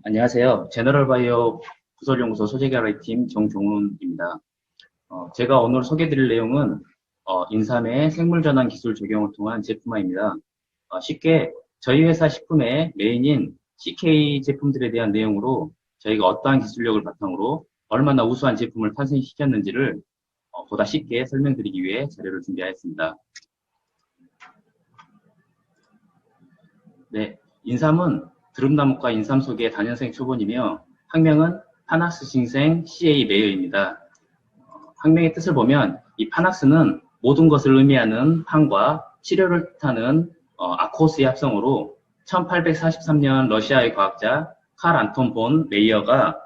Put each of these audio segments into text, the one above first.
안녕하세요. 제너럴바이오 부설연구소 소재개발팀 정종훈입니다. 제가 오늘 소개드릴 내용은 인삼의 생물전환 기술 적용을 통한 제품화입니다. 쉽게 저희 회사 식품의 메인인 CK 제품들에 대한 내용으로 저희가 어떠한 기술력을 바탕으로 얼마나 우수한 제품을 탄생시켰는지를 보다 쉽게 설명드리기 위해 자료를 준비하였습니다. 네, 인삼은 드rum나무과 인삼 속의 단연생 초본이며 학명은 파낙스 징생 CA 메이어입니다. 학명의 뜻을 보면 이 파낙스는 모든 것을 의미하는 판과 치료를 뜻하는 아코스의 합성어로 1843년 러시아의 과학자 칼 안톤 본 메이어가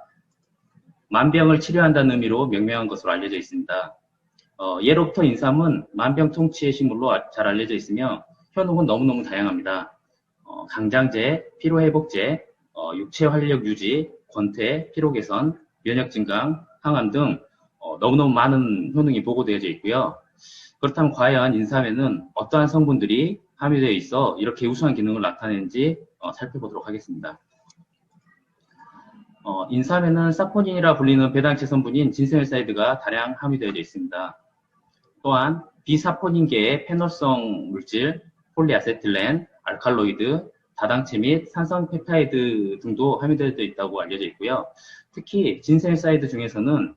만병을 치료한다는 의미로 명명한 것으로 알려져 있습니다. 예로부터 인삼은 만병통치의 식물로 잘 알려져 있으며 효능은 너무너무 다양합니다. 강장제, 피로회복제, 육체 활력 유지, 권태, 피로 개선, 면역 증강, 항암 등 너무너무 많은 효능이 보고되어져 있고요. 그렇다면 과연 인삼에는 어떠한 성분들이 함유되어 있어 이렇게 우수한 기능을 나타내는지 살펴보도록 하겠습니다. 인삼에는 사포닌이라 불리는 배당체 성분인 진세밀사이드가 다량 함유되어져 있습니다. 또한 비사포닌계의 페놀성 물질, 폴리아세틸렌, 알칼로이드, 다당체 및 산성 펩타이드 등도 함유되어 있다고 알려져 있고요. 특히 진세밀사이드 중에서는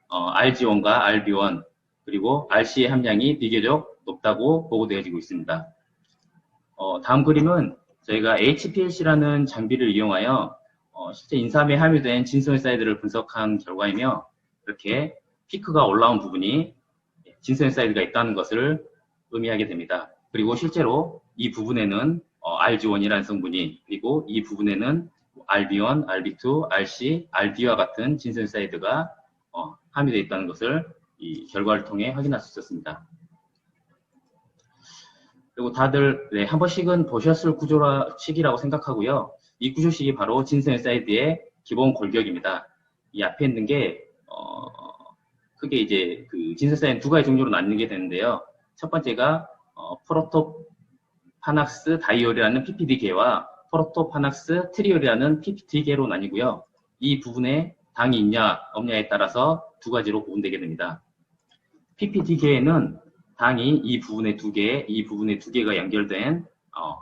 RG1과 RB1 그리고 RC의 함량이 비교적 높다고 보고되어지고 있습니다. 다음 그림은 저희가 HPLC라는 장비를 이용하여 실제 인삼에 함유된 진세밀사이드를 분석한 결과이며 이렇게 피크가 올라온 부분이 진세밀사이드가 있다는 것을 의미하게 됩니다. 그리고 실제로 이 부분에는 RG1이라는 성분이 그리고 이 부분에는 RB1, RB2, RC, RD와 같은 진세밀사이드가 함유되어 있다는 것을 이 결과를 통해 확인할 수 있었습니다. 그리고 다들 한 번씩은 보셨을 구조식이라고 생각하고요. 이 구조식이 바로 진세밀사이드의 기본 골격입니다. 이 앞에 있는 게 크게 이제 그 진세밀사이드 두 가지 종류로 나뉘게 되는데요. 첫 번째가 프로토파낙스 다이올이라는 PPD계와 프로토파낙스 트리올이라는 PPT계로 나뉘고요. 이 부분에 당이 있냐 없냐에 따라서 두 가지로 구분되게 됩니다. PPD계에는 당이 이 부분에 두 개, 이 부분에 두 개가 연결된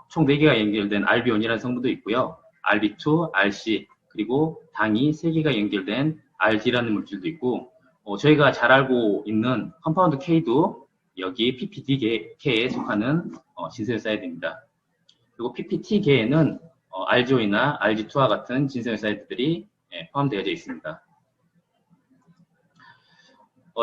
총 4개가 연결된 RB1이라는 성분도 있고요. RB2, RC 그리고 당이 3개가 연결된 RD라는 물질도 있고 저희가 잘 알고 있는 컴파운드 K도 여기 PPD계에 속하는 진세밀사이드입니다. 그리고 PPT계에는 RGO이나 RG2와 같은 진세밀사이드들이 포함되어져 있습니다.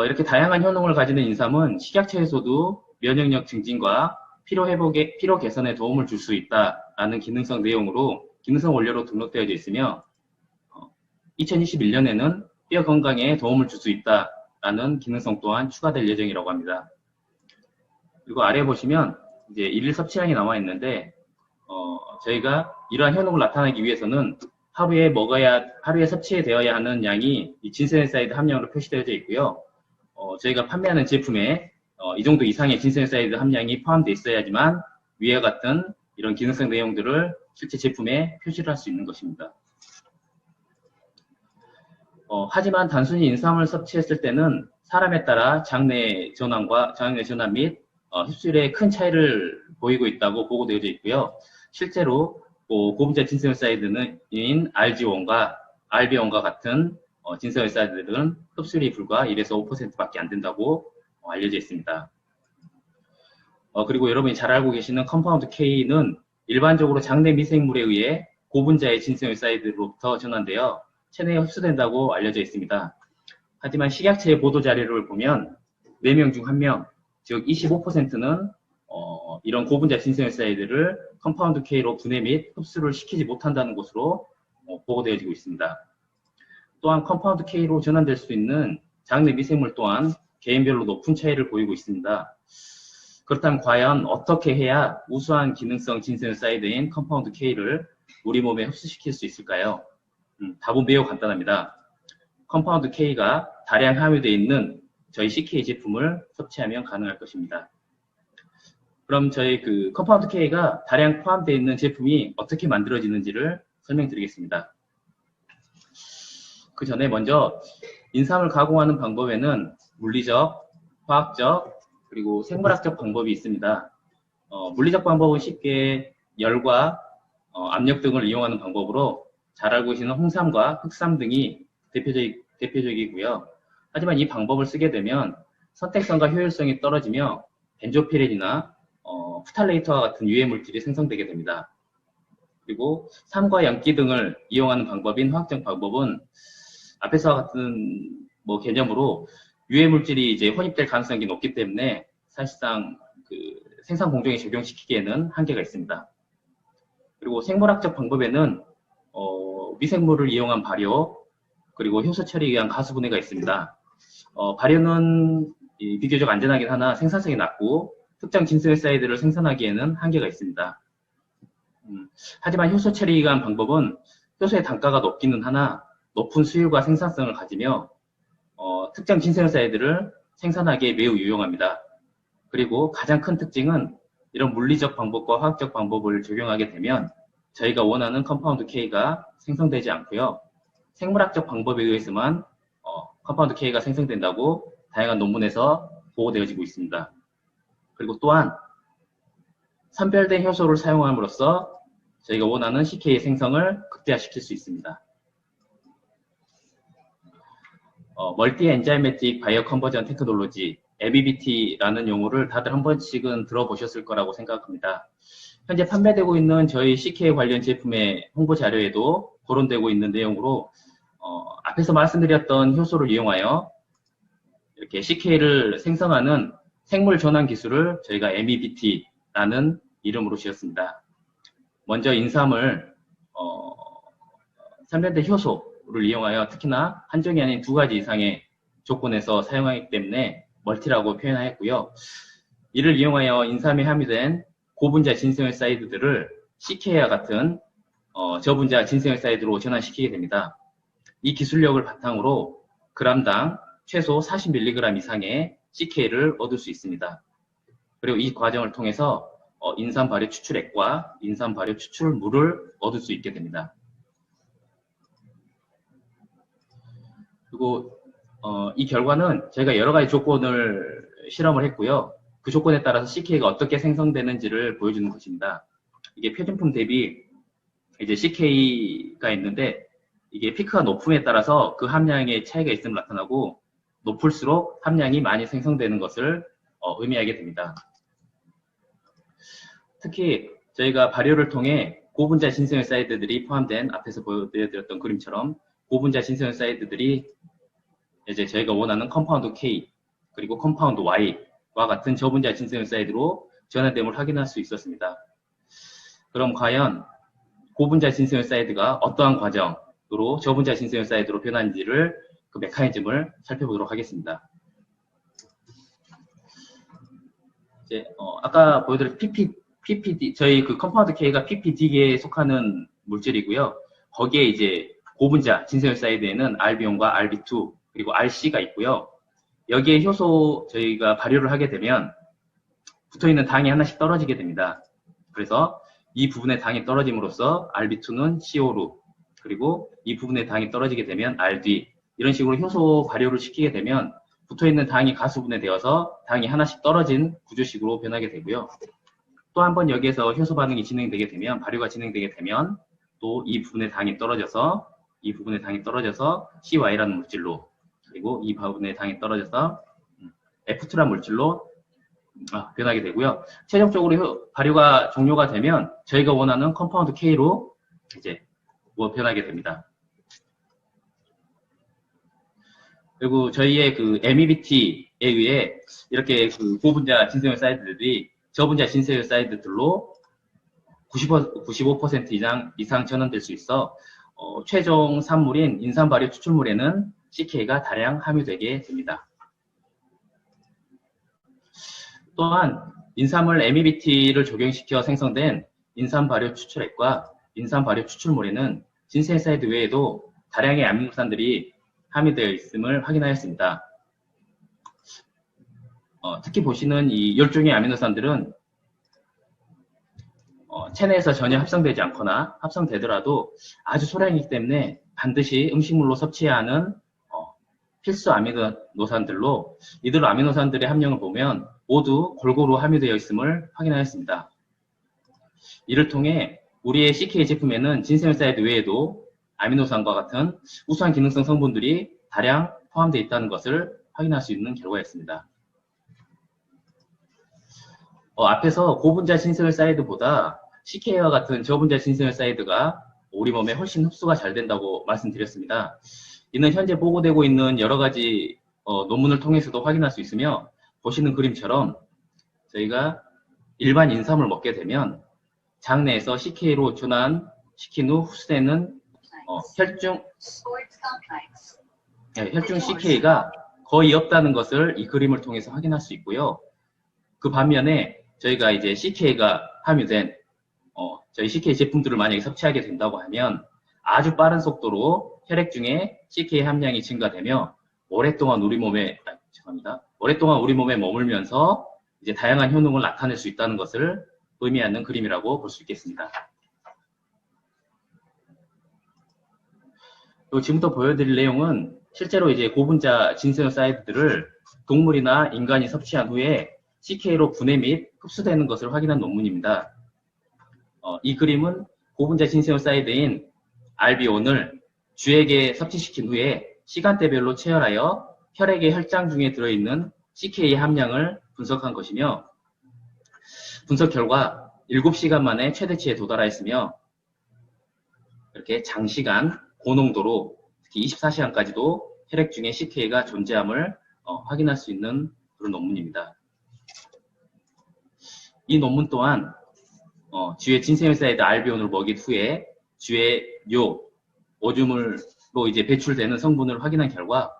이렇게 다양한 효능을 가지는 인삼은 식약처에서도 면역력 증진과 피로 개선에 도움을 줄 수 있다라는 기능성 내용으로 기능성 원료로 등록되어져 있으며 2021년에는 뼈 건강에 도움을 줄 수 있다라는 기능성 또한 추가될 예정이라고 합니다. 그리고 아래 보시면 이제 일일 섭취량이 나와 있는데 저희가 이러한 효능을 나타내기 위해서는 하루에 섭취되어야 하는 양이 이 진세밀사이드 함량으로 표시되어져 있고요. 저희가 판매하는 제품에 이 정도 이상의 진세밀사이드 함량이 포함되어 있어야지만 위와 같은 이런 기능성 내용들을 실제 제품에 표시를 할 수 있는 것입니다. 하지만 단순히 인삼을 섭취했을 때는 사람에 따라 장내 전환 및 흡수율에 큰 차이를 보이고 있다고 보고되어져 있고요. 실제로 고분자 진세밀사이드인 RG1과 RB1과 같은 진세밀사이드들은 흡수율이 불과 1에서 5%밖에 안 된다고 알려져 있습니다. 그리고 여러분이 잘 알고 계시는 컴파운드 K는 일반적으로 장내 미생물에 의해 고분자의 진세밀사이드로부터 전환되어 체내에 흡수된다고 알려져 있습니다. 하지만 식약처의 보도 자료를 보면 4명 중 1명, 즉 25%는 이런 고분자 진세밀사이드를 컴파운드 K로 분해 및 흡수를 시키지 못한다는 것으로 보고되어지고 있습니다. 또한 컴파운드 K로 전환될 수 있는 장내 미생물 또한 개인별로 높은 차이를 보이고 있습니다. 그렇다면 과연 어떻게 해야 우수한 기능성 진세밀사이드인 컴파운드 K를 우리 몸에 흡수시킬 수 있을까요? 답은 매우 간단합니다. 컴파운드 K가 다량 함유되어 있는 저희 CK 제품을 섭취하면 가능할 것입니다. 그럼 저희 그 컴파운드 K가 다량 포함되어 있는 제품이 어떻게 만들어지는지를 설명드리겠습니다. 그 전에 먼저 인삼을 가공하는 방법에는 물리적, 화학적, 그리고 생물학적 방법이 있습니다. 물리적 방법은 쉽게 열과 압력 등을 이용하는 방법으로 잘 알고 계시는 홍삼과 흑삼 등이 대표적이고요. 하지만 이 방법을 쓰게 되면 선택성과 효율성이 떨어지며 벤조피렌이나 프탈레이터와 같은 유해 물질이 생성되게 됩니다. 그리고 삼과 염기 등을 이용하는 방법인 화학적 방법은 앞에서와 같은 개념으로 유해 물질이 이제 혼입될 가능성이 높기 때문에 사실상 그 생산 공정에 적용시키기에는 한계가 있습니다. 그리고 생물학적 방법에는 미생물을 이용한 발효, 그리고 효소 처리에 의한 가수 분해가 있습니다. 발효는 비교적 안전하긴 하나 생산성이 낮고 특정 진수헬사이드를 생산하기에는 한계가 있습니다. 하지만 효소 처리에 의한 방법은 효소의 단가가 높기는 하나 높은 수율과 생산성을 가지며 특정 진수헬사이드를 생산하기에 매우 유용합니다. 그리고 가장 큰 특징은 이런 물리적 방법과 화학적 방법을 적용하게 되면 저희가 원하는 컴파운드 K가 생성되지 않고요. 생물학적 방법에 의해서만 컴파운드 K가 생성된다고 다양한 논문에서 보고되어지고 있습니다. 그리고 또한 선별된 효소를 사용함으로써 저희가 원하는 CK의 생성을 극대화시킬 수 있습니다. 멀티 엔자이매틱 바이오 컨버전 테크놀로지 MEBT라는 용어를 다들 한 번씩은 들어보셨을 거라고 생각합니다. 현재 판매되고 있는 저희 CK 관련 제품의 홍보 자료에도 거론되고 있는 내용으로 앞에서 말씀드렸던 효소를 이용하여 이렇게 CK를 생성하는 생물 전환 기술을 저희가 MEBT라는 이름으로 지었습니다. 먼저 인삼을 선별된 효소를 이용하여 특히나 한종이 아닌 2가지 이상의 조건에서 사용하기 때문에 멀티라고 표현하였고요. 이를 이용하여 인삼에 함유된 고분자 진수헬사이드들을 CK와 같은 저분자 진수헬사이드로 전환시키게 됩니다. 이 기술력을 바탕으로 g당 최소 40mg 이상의 CK를 얻을 수 있습니다. 그리고 이 과정을 통해서 인삼 발효 추출액과 인삼 발효 추출물을 얻을 수 있게 됩니다. 그리고 이 결과는 저희가 여러 가지 조건을 실험을 했고요. 그 조건에 따라서 CK가 어떻게 생성되는지를 보여주는 것입니다. 이게 표준품 대비 이제 CK가 있는데 이게 피크가 높음에 따라서 그 함량의 차이가 있음을 나타나고 높을수록 함량이 많이 생성되는 것을 의미하게 됩니다. 특히 저희가 발효를 통해 고분자 진수헬사이드들이 포함된 앞에서 보여드렸던 그림처럼 고분자 진수헬사이드들이 이제 저희가 원하는 컴파운드 K 그리고 컴파운드 Y와 같은 저분자 진수헬사이드로 전환됨을 확인할 수 있었습니다. 그럼 과연 고분자 진수헬사이드가 어떠한 과정으로 저분자 진수헬사이드로 변하는지를 그 메커니즘을 살펴보도록 하겠습니다. 이제 아까 보여드린 PPD 저희 그 컴파운드 K가 PPD계에 속하는 물질이고요. 거기에 이제 고분자 진수헬사이드에는 RB1과 RB2 그리고 RC가 있고요. 여기에 효소 저희가 발효를 하게 되면 붙어있는 당이 하나씩 떨어지게 됩니다. 그래서 이 부분의 당이 떨어짐으로써 RB2는 CO로 그리고 이 부분의 당이 떨어지게 되면 RD 이런 식으로 효소 발효를 시키게 되면 붙어있는 당이 가수분해 되어서 당이 하나씩 떨어진 구조식으로 변하게 되고요. 또 한 번 여기에서 효소 반응이 진행되게 되면 발효가 진행되게 되면 또 이 부분의 당이 떨어져서 CY라는 물질로 그리고 이 부분의 당이 떨어져서 F2라는 물질로 변하게 되고요. 최종적으로 발효가 종료가 되면 저희가 원하는 컴파운드 K로 이제 변하게 됩니다. 그리고 저희의 그 MEBT에 의해 이렇게 그 고분자 진수헬사이드들이 저분자 진수헬사이드들로 95% 이상 전환될 수 있어 최종 산물인 인삼 발효 추출물에는 CK가 다량 함유되게 됩니다. 또한 인삼을 MEBT를 적용시켜 생성된 인삼 발효 추출액과 인삼 발효 추출물에는 진수헬사이드 외에도 다량의 아미노산들이 함유되어 있음을 확인하였습니다. 특히 보시는 이 10종의 아미노산들은 체내에서 전혀 합성되지 않거나 합성되더라도 아주 소량이기 때문에 반드시 음식물로 섭취해야 하는 필수 아미노산들로 이들 아미노산들의 함량을 보면 모두 골고루 함유되어 있음을 확인하였습니다. 이를 통해 우리의 CK 제품에는 진세밀사이드 외에도 아미노산과 같은 우수한 기능성 성분들이 다량 포함되어 있다는 것을 확인할 수 있는 결과였습니다. 앞에서 고분자 진세밀사이드보다 CK와 같은 저분자 진세밀사이드가 우리 몸에 훨씬 흡수가 잘 된다고 말씀드렸습니다. 이는 현재 보고되고 있는 여러 가지 논문을 통해서도 확인할 수 있으며, 보시는 그림처럼 저희가 일반 인삼을 먹게 되면 장내에서 CK로 전환시킨 후 흡수되는 혈중 CK가 거의 없다는 것을 이 그림을 통해서 확인할 수 있고요. 그 반면에 저희가 이제 CK가 함유된 저희 CK 제품들을 만약에 섭취하게 된다고 하면 아주 빠른 속도로 혈액 중에 CK 함량이 증가되며 오랫동안 우리 몸에 머물면서 이제 다양한 효능을 나타낼 수 있다는 것을 의미하는 그림이라고 볼 수 있겠습니다. 또 지금부터 보여드릴 내용은 실제로 이제 고분자 진세밀사이드들을 동물이나 인간이 섭취한 후에 CK로 분해 및 흡수되는 것을 확인한 논문입니다. 이 그림은 고분자 진세밀사이드인 RB1을 쥐에게 섭취시킨 후에 시간대별로 체열하여 혈액의 혈장 중에 들어있는 CK의 함량을 분석한 것이며, 분석 결과 7시간 만에 최대치에 도달하였으며, 이렇게 장시간 고농도로 특히 24시간까지도 혈액 중에 CK가 존재함을 확인할 수 있는 그런 논문입니다. 이 논문 또한 쥐의 진세밀사이드 RB1을 먹인 후에 쥐의 뇨, 오줌으로 이제 배출되는 성분을 확인한 결과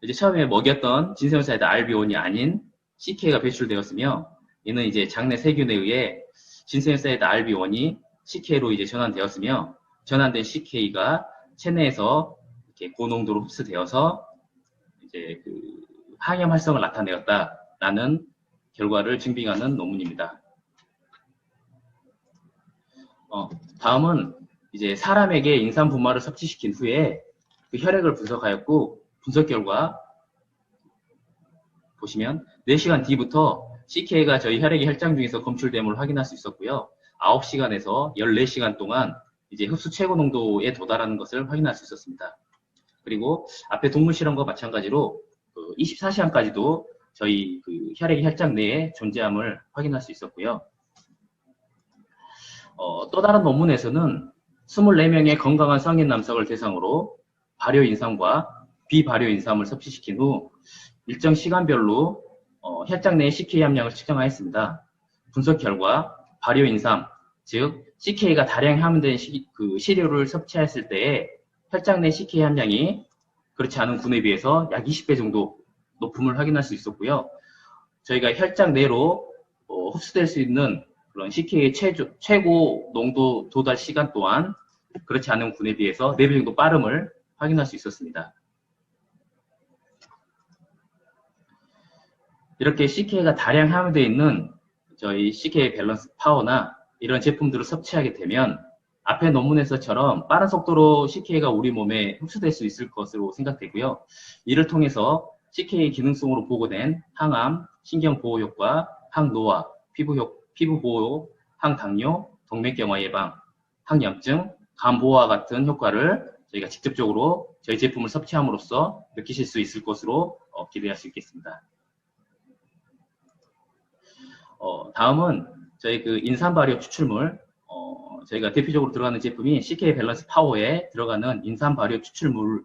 이제 처음에 먹였던 진세밀사이드 RB1이 아닌 CK가 배출되었으며, 이는 이제 장내 세균에 의해 진세밀사이드 RB1이 CK로 이제 전환되었으며, 전환된 CK가 체내에서 이렇게 고농도로 흡수되어서 이제 그 항염 활성을 나타내었다라는 결과를 증빙하는 논문입니다. 다음은 이제 사람에게 인삼 분말을 섭취시킨 후에 그 혈액을 분석하였고, 분석 결과 보시면 4시간 뒤부터 CK가 저희 혈액의 혈장 중에서 검출됨을 확인할 수 있었고요. 9시간에서 14시간 동안 이제 흡수 최고 농도에 도달하는 것을 확인할 수 있었습니다. 그리고 앞에 동물 실험과 마찬가지로 24시간까지도 저희 그 혈액의 혈장 내에 존재함을 확인할 수 있었고요. 또 다른 논문에서는 24명의 건강한 성인 남성을 대상으로 발효인삼과 비발효인삼을 섭취시킨 후 일정 시간별로 혈장 내의 CK 함량을 측정하였습니다. 분석 결과 발효인삼, 즉 CK가 다량 함유된 그 시료를 섭취했을 때에 혈장 내 CK 함량이 그렇지 않은 군에 비해서 약 20배 정도 높음을 확인할 수 있었고요. 저희가 혈장 내로 흡수될 수 있는 그런 CK의 최고 농도 도달 시간 또한 그렇지 않은 군에 비해서 4배 정도 빠름을 확인할 수 있었습니다. 이렇게 CK가 다량 함유되어 있는 저희 CK 밸런스 파워나 이런 제품들을 섭취하게 되면 앞에 논문에서처럼 빠른 속도로 CK가 우리 몸에 흡수될 수 있을 것으로 생각되고요. 이를 통해서 CK 기능성으로 보고된 항암, 신경보호 효과, 항노화, 피부 보호, 항당뇨, 동맥경화 예방, 항염증, 간보호와 같은 효과를 저희가 직접적으로 저희 제품을 섭취함으로써 느끼실 수 있을 것으로 기대할 수 있겠습니다. 다음은 저희 그 인삼 발효 추출물, 저희가 대표적으로 들어가는 제품이 CK 밸런스 파워에 들어가는 인삼 발효 추출물에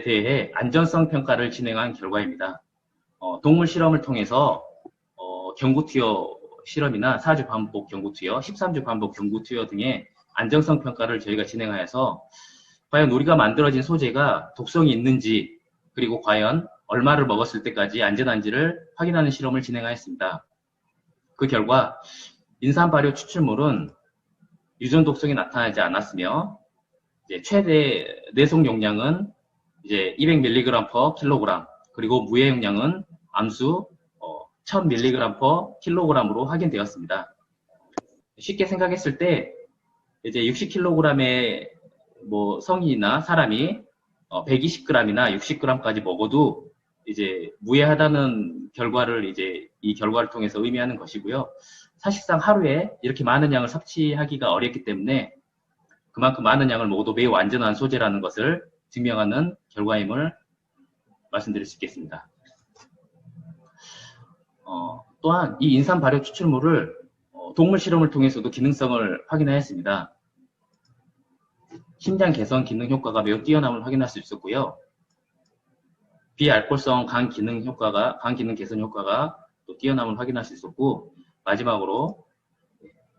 대해 안전성 평가를 진행한 결과입니다. 동물 실험을 통해서 경구투여 실험이나 4주 반복 경구투여, 13주 반복 경구투여 등의 안정성 평가를 저희가 진행하여서 과연 우리가 만들어진 소재가 독성이 있는지, 그리고 과연 얼마를 먹었을 때까지 안전한지를 확인하는 실험을 진행하였습니다. 그 결과 인삼 발효 추출물은 유전 독성이 나타나지 않았으며, 이제 최대 내속 용량은 이제 200mg/kg, 그리고 무해 용량은 암수 1000mg/kg으로 확인되었습니다. 쉽게 생각했을 때 이제 60kg의 뭐 성인이나 사람이 120g이나 60g까지 먹어도 이제 무해하다는 결과를 이제 이 결과를 통해서 의미하는 것이고요. 사실상 하루에 이렇게 많은 양을 섭취하기가 어렵기 때문에 그만큼 많은 양을 먹어도 매우 안전한 소재라는 것을 증명하는 결과임을 말씀드릴 수 있겠습니다. 또한 이 인삼 발효 추출물을 동물 실험을 통해서도 기능성을 확인하였습니다. 심장 개선 기능 효과가 매우 뛰어남을 확인할 수 있었고요. 비알코올성 간 기능 개선 효과가 또 뛰어남을 확인할 수 있었고, 마지막으로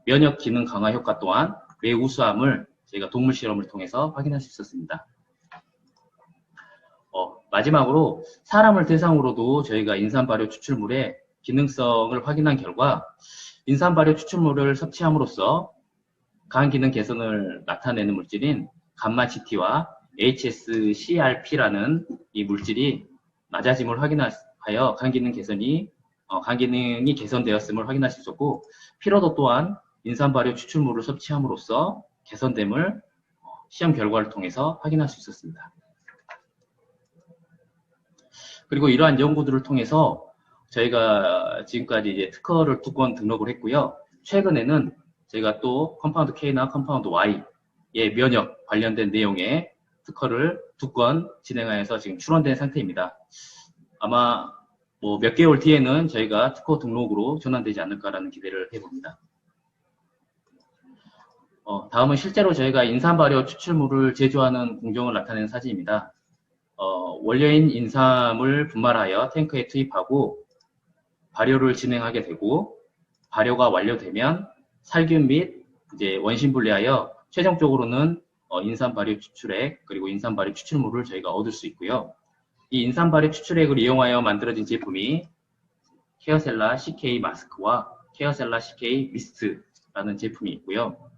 면역 기능 강화 효과 또한 매우 우수함을 저희가 동물 실험을 통해서 확인할 수 있었습니다. 마지막으로 사람을 대상으로도 저희가 인삼 발효 추출물의 기능성을 확인한 결과 인삼 발효 추출물을 섭취함으로써 간 기능 개선을 나타내는 물질인 감마GT와 HSCRP라는 이 물질이 낮아짐을 확인하여 간 기능이 개선되었음을 확인할 수 있었고, 피로도 또한 인삼 발효 추출물을 섭취함으로써 개선됨을 시험 결과를 통해서 확인할 수 있었습니다. 그리고 이러한 연구들을 통해서 저희가 지금까지 이제 특허를 2건 등록을 했고요. 최근에는 저희가 또 컴파운드 K나 컴파운드 Y의 면역 관련된 내용의 특허를 2건 진행하여서 지금 출원된 상태입니다. 아마 뭐 몇 개월 뒤에는 저희가 특허 등록으로 전환되지 않을까라는 기대를 해봅니다. 다음은 실제로 저희가 인삼 발효 추출물을 제조하는 공정을 나타내는 사진입니다. 원료인 인삼을 분말하여 탱크에 투입하고 발효를 진행하게 되고, 발효가 완료되면 살균 및 이제 원심 분리하여 최종적으로는 인삼 발효 추출액 그리고 인삼 발효 추출물을 저희가 얻을 수 있고요. 이 인삼 발효 추출액을 이용하여 만들어진 제품이 케어셀라 CK 마스크와 케어셀라 CK 미스트라는 제품이 있고요.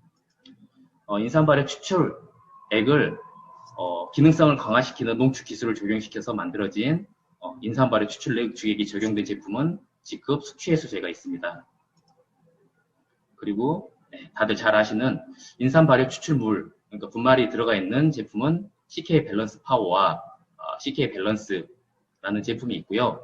인삼 발효 추출액을 기능성을 강화시키는 농축 기술을 적용시켜서 만들어진 인삼 발효 추출액 주액이 적용된 제품은 G급 숙취해소 제가 있습니다. 그리고 다들 잘 아시는 인삼 발효 추출물, 그러니까 분말이 들어가 있는 제품은 CK 밸런스 파워와 CK 밸런스라는 제품이 있고요.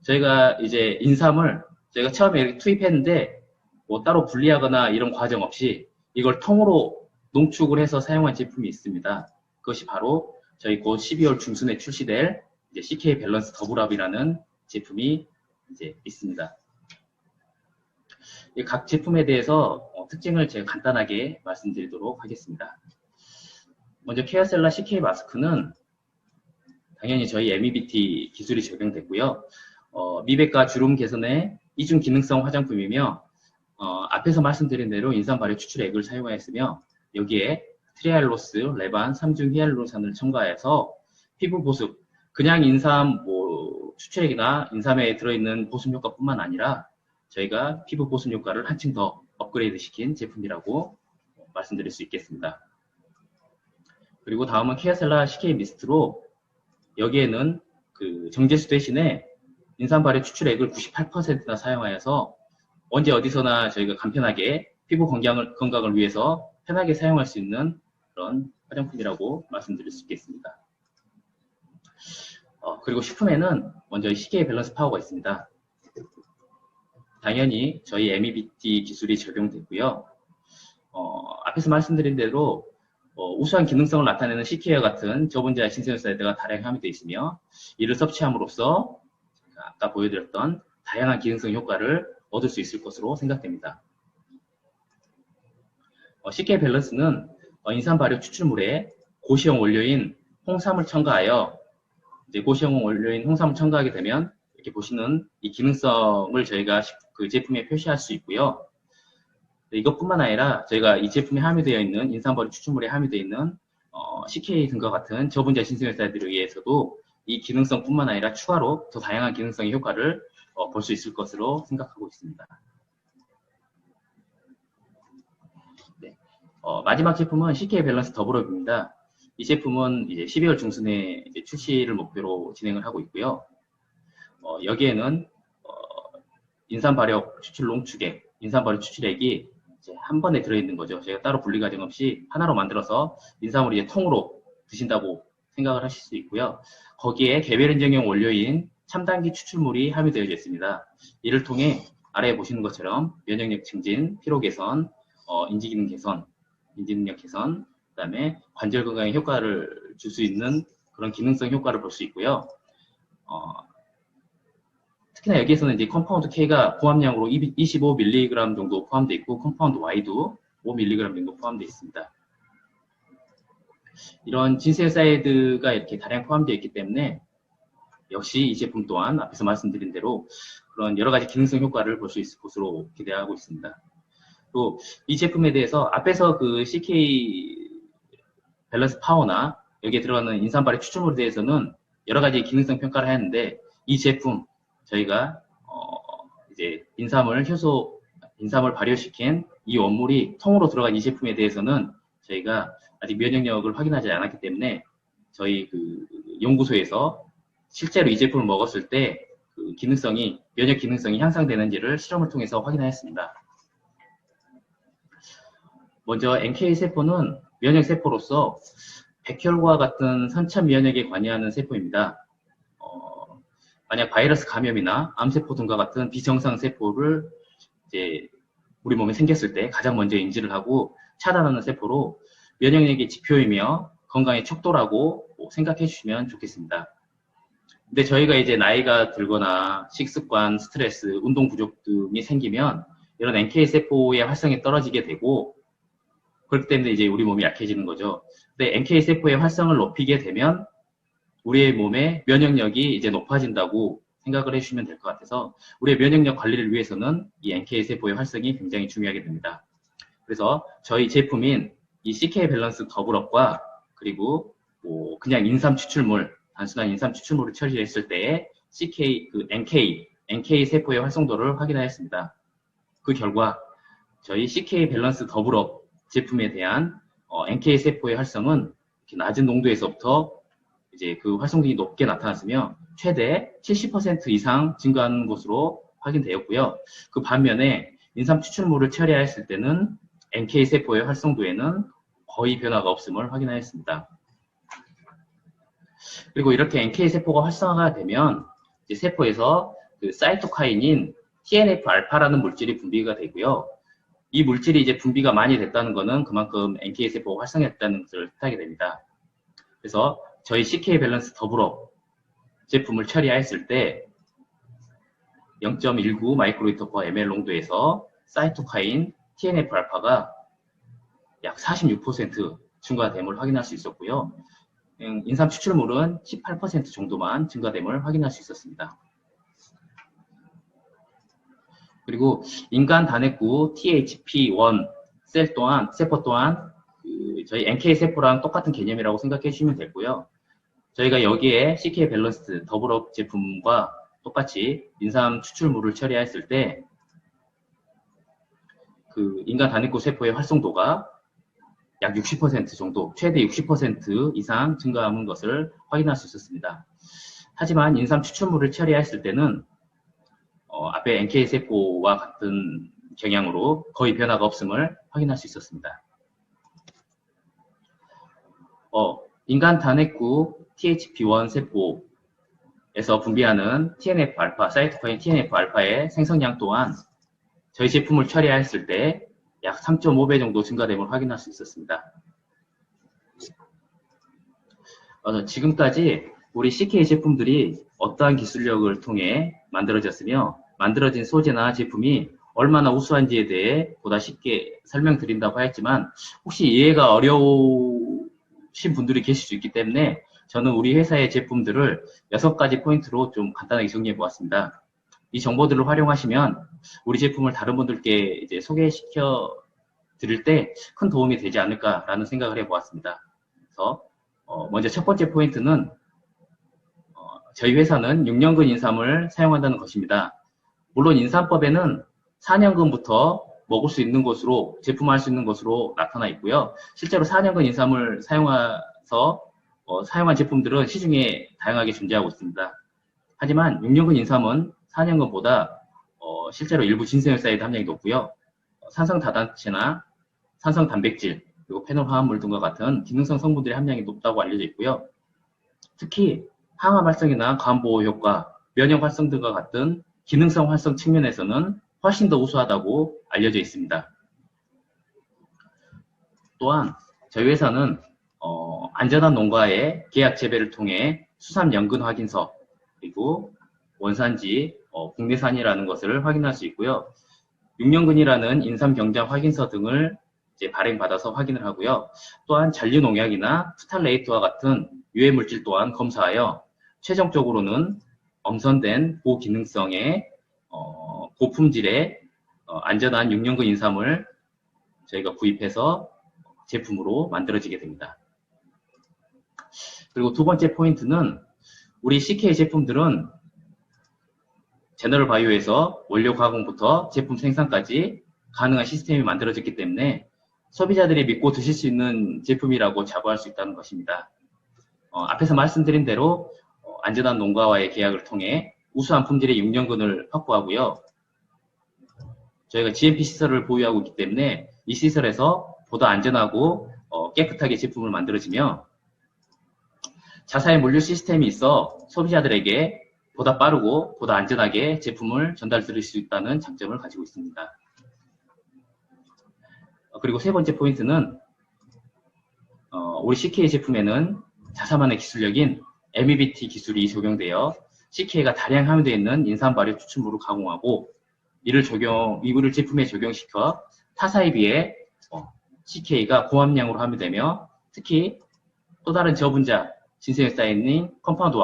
저희가 이제 인삼을 저희가 처음에 이렇게 투입했는데 뭐 따로 분리하거나 이런 과정 없이 이걸 통으로 농축을 해서 사용한 제품이 있습니다. 그것이 바로 저희 곧 12월 중순에 출시될 이제 CK 밸런스 더블업이라는 제품이 이제 있습니다. 각 제품에 대해서 특징을 제가 간단하게 말씀드리도록 하겠습니다. 먼저 케어셀라 CK 마스크는 당연히 저희 MEBT 기술이 적용됐고요. 미백과 주름 개선에 이중 기능성 화장품이며 앞에서 말씀드린 대로 인삼 발효 추출액을 사용하였으며 여기에 트리알로스, 레반, 3중 히알루론산을 첨가해서 피부 보습, 그냥 인삼 추출액이나 인삼에 들어있는 보습 효과뿐만 아니라 저희가 피부 보습 효과를 한층 더 업그레이드 시킨 제품이라고 말씀드릴 수 있겠습니다. 그리고 다음은 케어셀라 CK 미스트로 여기에는 그 정제수 대신에 인삼 발효 추출액을 98%나 사용하여서 언제 어디서나 저희가 간편하게 피부 건강을 위해서 편하게 사용할 수 있는 그런 화장품이라고 말씀드릴 수 있겠습니다. 그리고 식품에는 먼저 CK 밸런스 파워가 있습니다. 당연히 저희 MEBT 기술이 적용됐고요. 앞에서 말씀드린 대로 우수한 기능성을 나타내는 CK와 같은 저분자 신선유사이드가 다량 함유되어 있으며 이를 섭취함으로써 아까 보여드렸던 다양한 기능성 효과를 얻을 수 있을 것으로 생각됩니다. CK 밸런스는 인삼 발효 추출물에 고시형 원료인 홍삼을 첨가하여 이제 고시형 원료인 홍삼을 첨가하게 되면 이렇게 보시는 이 기능성을 저희가 그 제품에 표시할 수 있고요. 이것뿐만 아니라 저희가 이 제품에 함유되어 있는 인삼 발효 추출물에 함유되어 있는 CK 등과 같은 저분자 신선유사들에 의해서도 이 기능성뿐만 아니라 추가로 더 다양한 기능성의 효과를 볼 수 있을 것으로 생각하고 있습니다. 네. 마지막 제품은 CK 밸런스 더블업입니다. 이 제품은 이제 12월 중순에 이제 출시를 목표로 진행을 하고 있고요. 여기에는 인삼 발효 추출 농축액, 인삼 발효 추출액이 이제 한 번에 들어있는 거죠. 저희가 따로 분리 과정 없이 하나로 만들어서 인삼을 이제 통으로 드신다고 생각을 하실 수 있고요. 거기에 개별 인정용 원료인 첨단기 추출물이 함유되어 있습니다. 이를 통해 아래에 보시는 것처럼 면역력 증진, 피로 개선, 인지 기능 개선, 인지 능력 개선, 그다음에 관절 건강에 효과를 줄 수 있는 그런 기능성 효과를 볼 수 있고요. 특히나 여기에서는 이제 컴파운드 K가 포함량으로 25mg 정도 포함되어 있고, 컴파운드 Y도 5mg 정도 포함되어 있습니다. 이런 진세사이드가 이렇게 다량 포함되어 있기 때문에 역시 이 제품 또한 앞에서 말씀드린 대로 그런 여러 가지 기능성 효과를 볼 수 있을 것으로 기대하고 있습니다. 또 이 제품에 대해서 앞에서 그 CK 밸런스 파워나 여기에 들어가는 인삼 발효 추출물에 대해서는 여러 가지 기능성 평가를 했는데, 이 제품 저희가 이제 인삼을 발효시킨 이 원물이 통으로 들어간 이 제품에 대해서는 저희가 아직 면역력을 확인하지 않았기 때문에 저희 그 연구소에서 실제로 이 제품을 먹었을 때 그 면역 기능성이 향상되는지를 실험을 통해서 확인하였습니다. 먼저 NK세포는 면역세포로서 백혈과 같은 선천 면역에 관여하는 세포입니다. 만약 바이러스 감염이나 암세포 등과 같은 비정상 세포를 이제 우리 몸에 생겼을 때 가장 먼저 인지를 하고 차단하는 세포로 면역력의 지표이며 건강의 척도라고 생각해 주시면 좋겠습니다. 근데 저희가 이제 나이가 들거나 식습관, 스트레스, 운동 부족 등이 생기면 이런 NK세포의 활성이 떨어지게 되고, 그렇기 때문에 이제 우리 몸이 약해지는 거죠. 근데 NK세포의 활성을 높이게 되면 우리의 몸의 면역력이 이제 높아진다고 생각을 해주시면 될 것 같아서, 우리의 면역력 관리를 위해서는 이 NK세포의 활성이 굉장히 중요하게 됩니다. 그래서 저희 제품인 이 CK 밸런스 더블업과 그리고 뭐 그냥 인삼 추출물, 단순한 인삼 추출물을 처리했을 때의 NK 세포의 활성도를 확인하였습니다. 그 결과 저희 CK 밸런스 더블업 제품에 대한 NK 세포의 활성은 이렇게 낮은 농도에서부터 이제 그 활성도가 높게 나타났으며 최대 70% 이상 증가하는 것으로 확인되었고요. 그 반면에 인삼 추출물을 처리하였을 때는 NK 세포의 활성도에는 거의 변화가 없음을 확인하였습니다. 그리고 이렇게 NK 세포가 활성화가 되면 이제 세포에서 그 사이토카인인 TNF-알파라는 물질이 분비가 되고요. 이 물질이 이제 분비가 많이 됐다는 것은 그만큼 NK 세포가 활성화했다는 것을 뜻하게 됩니다. 그래서 저희 CK 밸런스 더블업 제품을 처리하였을 때 0.19 마이크로리터 per ml 농도에서 사이토카인 TNF-알파가 약 46% 증가됨을 확인할 수 있었고요. 인삼 추출물은 18% 정도만 증가됨을 확인할 수 있었습니다. 그리고 인간 단핵구 THP1 세포 또한 저희 NK세포랑 똑같은 개념이라고 생각해 주시면 되고요. 저희가 여기에 CK 밸런스 더블업 제품과 똑같이 인삼 추출물을 처리했을 때 그 인간 단핵구 세포의 활성도가 약 60% 정도, 최대 60% 이상 증가하는 것을 확인할 수 있었습니다. 하지만 인삼 추출물을 처리했을 때는 앞에 NK세포와 같은 경향으로 거의 변화가 없음을 확인할 수 있었습니다. 인간 단핵구 THP1 세포에서 분비하는 TNF-알파, 사이토카인 TNF-알파의 생성량 또한 저희 제품을 처리했을 때 약 3.5배 정도 증가됨을 확인할 수 있었습니다. 지금까지 우리 CK 제품들이 어떠한 기술력을 통해 만들어졌으며 만들어진 소재나 제품이 얼마나 우수한지에 대해 보다 쉽게 설명드린다고 하였지만, 혹시 이해가 어려우신 분들이 계실 수 있기 때문에 저는 우리 회사의 제품들을 6가지 포인트로 좀 간단하게 정리해 보았습니다. 이 정보들을 활용하시면 우리 제품을 다른 분들께 이제 소개시켜 드릴 때 큰 도움이 되지 않을까라는 생각을 해 보았습니다. 그래서 먼저 첫 번째 포인트는 저희 회사는 6년근 인삼을 사용한다는 것입니다. 물론 인삼법에는 4년근부터 먹을 수 있는 것으로, 제품화할 수 있는 것으로 나타나 있고요. 실제로 4년근 인삼을 사용한 제품들은 시중에 다양하게 존재하고 있습니다. 하지만 6년근 인삼은 4년근보다 실제로 일부 진세효사이드 함량이 높고요. 산성 다단체나 산성 단백질, 그리고 페놀 화합물 등과 같은 기능성 성분들의 함량이 높다고 알려져 있고요. 특히 항암 활성이나 간보호 효과, 면역 활성 등과 같은 기능성 활성 측면에서는 훨씬 더 우수하다고 알려져 있습니다. 또한 저희 회사는 안전한 농가의 계약 재배를 통해 수산 연근 확인서, 그리고 원산지, 국내산이라는 것을 확인할 수 있고요. 6년근이라는 인삼 경장 확인서 등을 이제 발행받아서 확인을 하고요. 또한 잔류농약이나 프탈레이트와 같은 유해 물질 또한 검사하여 최종적으로는 엄선된 고기능성의 고품질의 안전한 6년근 인삼을 저희가 구입해서 제품으로 만들어지게 됩니다. 그리고 두 번째 포인트는 우리 CK 제품들은 제너럴 바이오에서 원료 가공부터 제품 생산까지 가능한 시스템이 만들어졌기 때문에 소비자들이 믿고 드실 수 있는 제품이라고 자부할 수 있다는 것입니다. 앞에서 말씀드린 대로 안전한 농가와의 계약을 통해 우수한 품질의 6년근을 확보하고요. 저희가 GMP 시설을 보유하고 있기 때문에 이 시설에서 보다 안전하고 깨끗하게 제품을 만들어지며 자사의 물류 시스템이 있어 소비자들에게 보다 빠르고 보다 안전하게 제품을 전달드릴 수 있다는 장점을 가지고 있습니다. 그리고 세 번째 포인트는 우리 CK 제품에는 자사만의 기술력인 MEBT 기술이 적용되어 CK가 다량 함유되어 있는 인삼 발효 추출물을 가공하고 이를 제품에 적용시켜 타사에 비해 CK가 고함량으로 함유되며 특히 또 다른 저분자 진세역사인 컴파운드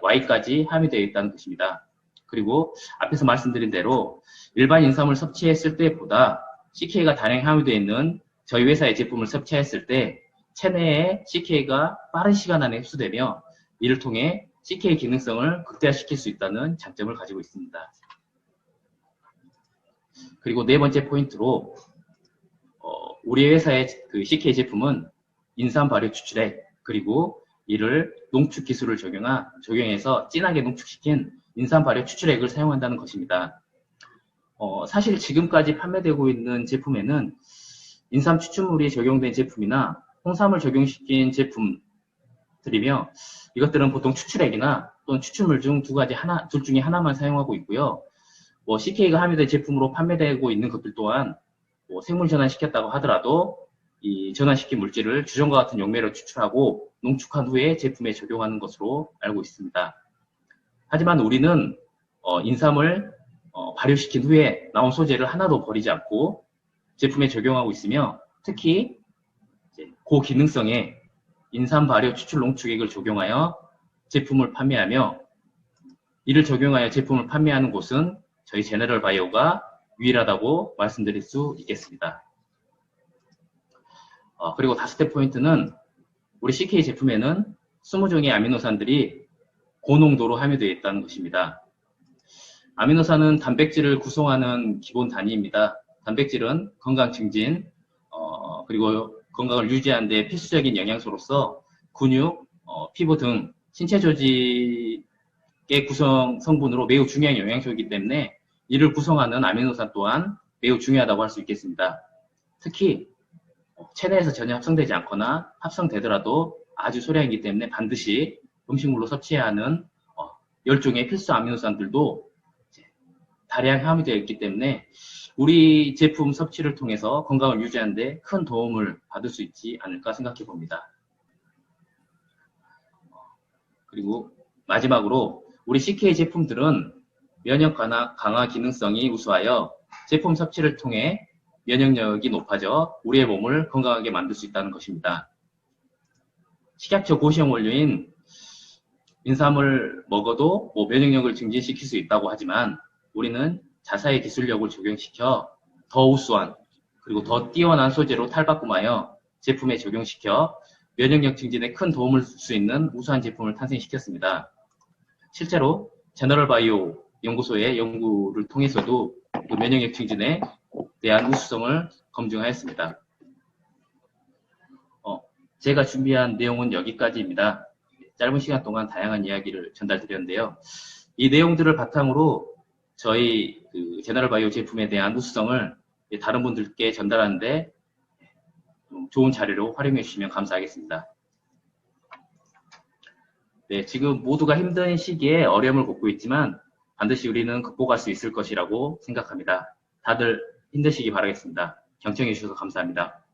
Y까지 함유되어 있다는 것입니다. 그리고 앞에서 말씀드린 대로 일반 인삼을 섭취했을 때보다 CK가 다량 함유되어 있는 저희 회사의 제품을 섭취했을 때 체내에 CK가 빠른 시간 안에 흡수되며 이를 통해 CK 기능성을 극대화시킬 수 있다는 장점을 가지고 있습니다. 그리고 네 번째 포인트로 우리 회사의 그 CK 제품은 인삼 발효 추출액 그리고 이를 농축 기술을 적용해서 진하게 농축시킨 인삼 발효 추출액을 사용한다는 것입니다. 사실 지금까지 판매되고 있는 제품에는 인삼 추출물이 적용된 제품이나 홍삼을 적용시킨 제품들이며 이것들은 보통 추출액이나 또는 추출물 중 둘 중에 하나만 사용하고 있고요. CK가 함유된 제품으로 판매되고 있는 것들 또한 생물 전환시켰다고 하더라도 이 전환시킨 물질을 주전과 같은 용매로 추출하고 농축한 후에 제품에 적용하는 것으로 알고 있습니다. 하지만 우리는 인삼을 발효시킨 후에 나온 소재를 하나도 버리지 않고 제품에 적용하고 있으며 특히 고기능성의 인삼 발효 추출 농축액을 적용하여 제품을 판매하며 이를 적용하여 제품을 판매하는 곳은 저희 제너럴 바이오가 유일하다고 말씀드릴 수 있겠습니다. 그리고 다섯째 포인트는 우리 CK 제품에는 20종의 아미노산들이 고농도로 함유되어 있다는 것입니다. 아미노산은 단백질을 구성하는 기본 단위입니다. 단백질은 건강 증진, 그리고 건강을 유지하는 데 필수적인 영양소로서 근육, 피부 등 신체 조직의 구성 성분으로 매우 중요한 영양소이기 때문에 이를 구성하는 아미노산 또한 매우 중요하다고 할 수 있겠습니다. 특히 체내에서 전혀 합성되지 않거나 합성되더라도 아주 소량이기 때문에 반드시 음식물로 섭취해야 하는 10종의 필수 아미노산들도 다량 함유되어 있기 때문에 우리 제품 섭취를 통해서 건강을 유지하는 데 큰 도움을 받을 수 있지 않을까 생각해 봅니다. 그리고 마지막으로 우리 CK 제품들은 면역 강화 기능성이 우수하여 제품 섭취를 통해 면역력이 높아져 우리의 몸을 건강하게 만들 수 있다는 것입니다. 식약처 고시형 원료인 인삼을 먹어도 면역력을 증진시킬 수 있다고 하지만 우리는 자사의 기술력을 적용시켜 더 우수한 그리고 더 뛰어난 소재로 탈바꿈하여 제품에 적용시켜 면역력 증진에 큰 도움을 줄 수 있는 우수한 제품을 탄생시켰습니다. 실제로 제너럴 바이오 연구소의 연구를 통해서도 그 면역력 증진에 대한 우수성을 검증하였습니다. 제가 준비한 내용은 여기까지입니다. 짧은 시간 동안 다양한 이야기를 전달드렸는데요. 이 내용들을 바탕으로 저희 제너럴 바이오 제품에 대한 우수성을 다른 분들께 전달하는데 좀 좋은 자료로 활용해 주시면 감사하겠습니다. 네, 지금 모두가 힘든 시기에 어려움을 겪고 있지만 반드시 우리는 극복할 수 있을 것이라고 생각합니다. 다들 힘내시기 바라겠습니다. 경청해 주셔서 감사합니다.